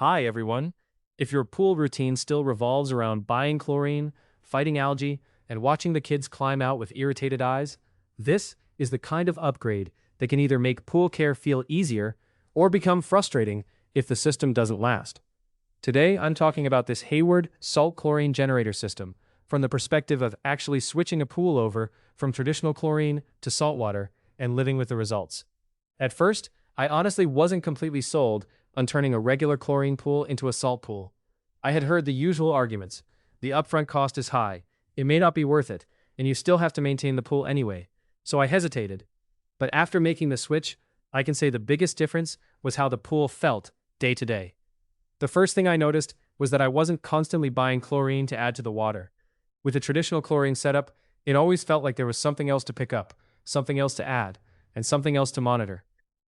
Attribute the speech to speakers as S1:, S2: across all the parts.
S1: Hi everyone. If your pool routine still revolves around buying chlorine, fighting algae, and watching the kids climb out with irritated eyes, this is the kind of upgrade that can either make pool care feel easier or become frustrating if the system doesn't last. Today, I'm talking about this Hayward salt chlorine generator system from the perspective of actually switching a pool over from traditional chlorine to salt water and living with the results. At first, I honestly wasn't completely sold on turning a regular chlorine pool into a salt pool. I had heard the usual arguments. The upfront cost is high, it may not be worth it, and you still have to maintain the pool anyway. So I hesitated. But after making the switch, I can say the biggest difference was how the pool felt day to day. The first thing I noticed was that I wasn't constantly buying chlorine to add to the water. With a traditional chlorine setup, it always felt like there was something else to pick up, something else to add, and something else to monitor.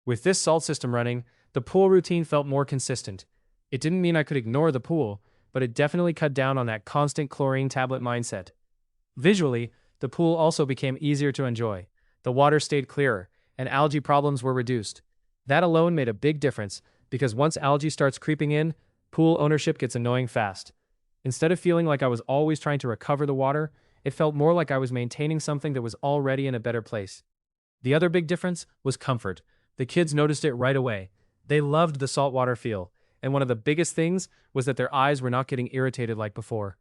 S1: With this salt system running, the pool routine felt more consistent. It didn't mean I could ignore the pool, but it definitely cut down on that constant chlorine tablet mindset. Visually, the pool also became easier to enjoy. The water stayed clearer, and algae problems were reduced. That alone made a big difference, because once algae starts creeping in, pool ownership gets annoying fast. Instead of feeling like I was always trying to recover the water, it felt more like I was maintaining something that was already in a better place. The other big difference was comfort. The kids noticed it right away. They loved the saltwater feel, and one of the biggest things was that their eyes were not getting irritated like before.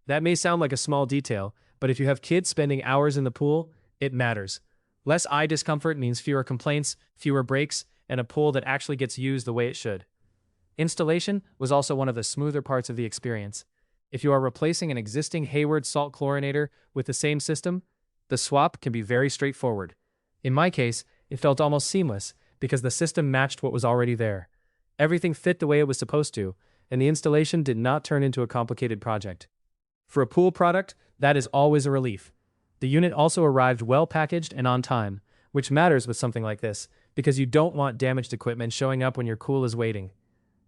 S1: That may sound like a small detail, but if you have kids spending hours in the pool, it matters. Less eye discomfort means fewer complaints, fewer breaks, and a pool that actually gets used the way it should. Installation was also one of the smoother parts of the experience. If you are replacing an existing Hayward salt chlorinator with the same system, the swap can be very straightforward. In my case, it felt almost seamless because the system matched what was already there. Everything fit the way it was supposed to, and the installation did not turn into a complicated project. For a pool product, that is always a relief. The unit also arrived well packaged and on time, which matters with something like this, because you don't want damaged equipment showing up when your pool is waiting.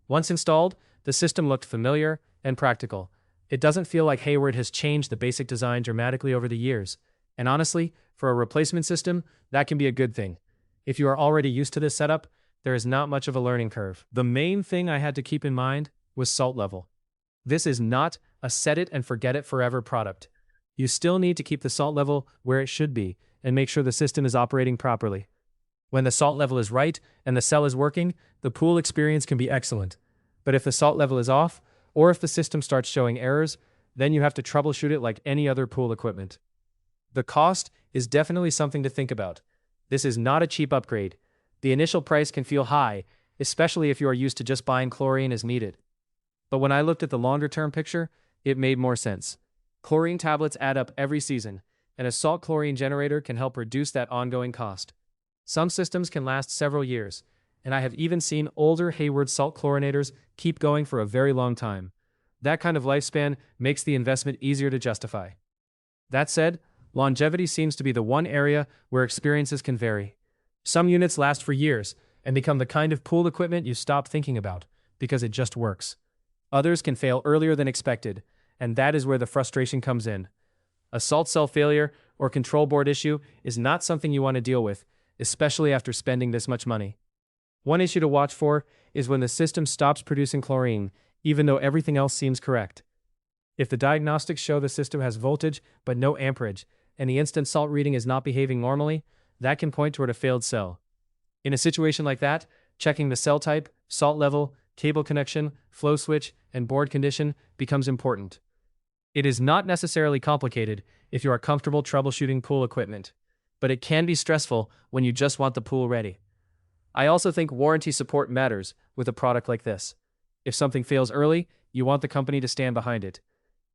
S1: Once installed, the system looked familiar and practical. It doesn't feel like Hayward has changed the basic design dramatically over the years, and honestly, for a replacement system, that can be a good thing. If you are already used to this setup, there is not much of a learning curve. The main thing I had to keep in mind was salt level. This is not a set it and forget it forever product. You still need to keep the salt level where it should be and make sure the system is operating properly. When the salt level is right and the cell is working, the pool experience can be excellent. But if the salt level is off, or if the system starts showing errors, then you have to troubleshoot it like any other pool equipment. The cost is definitely something to think about. This is not a cheap upgrade. The initial price can feel high, especially if you are used to just buying chlorine as needed. But when I looked at the longer-term picture, it made more sense. Chlorine tablets add up every season, and a salt chlorine generator can help reduce that ongoing cost. Some systems can last several years, and I have even seen older Hayward salt chlorinators keep going for a very long time. That kind of lifespan makes the investment easier to justify. That said, longevity seems to be the one area where experiences can vary. Some units last for years and become the kind of pool equipment you stop thinking about because it just works. Others can fail earlier than expected, and that is where the frustration comes in. A salt cell failure or control board issue is not something you want to deal with, especially after spending this much money. One issue to watch for is when the system stops producing chlorine, even though everything else seems correct. If the diagnostics show the system has voltage but no amperage, and the instant salt reading is not behaving normally, that can point toward a failed cell. In a situation like that, checking the cell type, salt level, cable connection, flow switch, and board condition becomes important. It is not necessarily complicated if you are comfortable troubleshooting pool equipment, but it can be stressful when you just want the pool ready. I also think warranty support matters with a product like this. If something fails early, you want the company to stand behind it.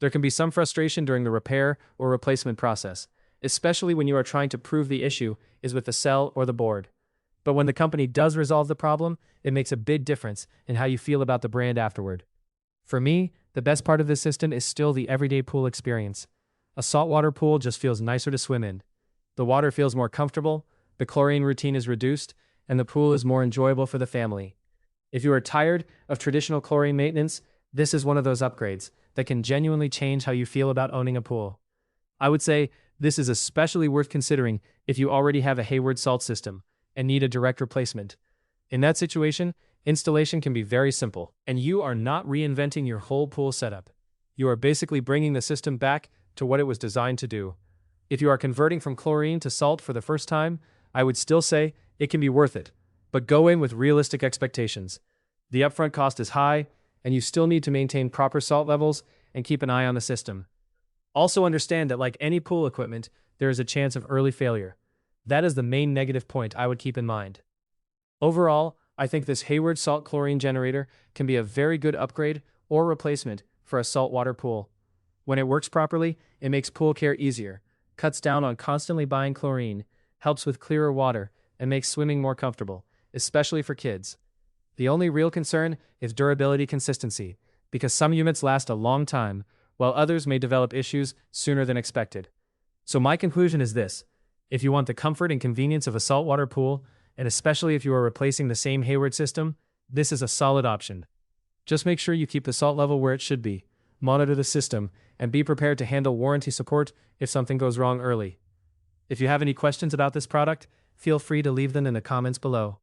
S1: There can be some frustration during the repair or replacement process, especially when you are trying to prove the issue is with the cell or the board. But when the company does resolve the problem, it makes a big difference in how you feel about the brand afterward. For me, the best part of this system is still the everyday pool experience. A saltwater pool just feels nicer to swim in. The water feels more comfortable, the chlorine routine is reduced, and the pool is more enjoyable for the family. If you are tired of traditional chlorine maintenance, this is one of those upgrades that can genuinely change how you feel about owning a pool. I would say this is especially worth considering if you already have a Hayward salt system and need a direct replacement. In that situation, Installation can be very simple, and you are not reinventing your whole pool setup. You are basically bringing the system back to what it was designed to do. If you are converting from chlorine to salt for the first time, I would still say it can be worth it, but go in with realistic expectations. The upfront cost is high, and you still need to maintain proper salt levels and keep an eye on the system. Also understand that like any pool equipment, there is a chance of early failure. That is the main negative point I would keep in mind. Overall, I think this Hayward salt chlorine generator can be a very good upgrade or replacement for a saltwater pool. When it works properly, it makes pool care easier, cuts down on constantly buying chlorine, helps with clearer water, and makes swimming more comfortable, especially for kids. The only real concern is durability consistency, because some units last a long time, while others may develop issues sooner than expected. So my conclusion is this: if you want the comfort and convenience of a saltwater pool, and especially if you are replacing the same Hayward system, this is a solid option. Just make sure you keep the salt level where it should be, monitor the system, and be prepared to handle warranty support if something goes wrong early. If you have any questions about this product, feel free to leave them in the comments below.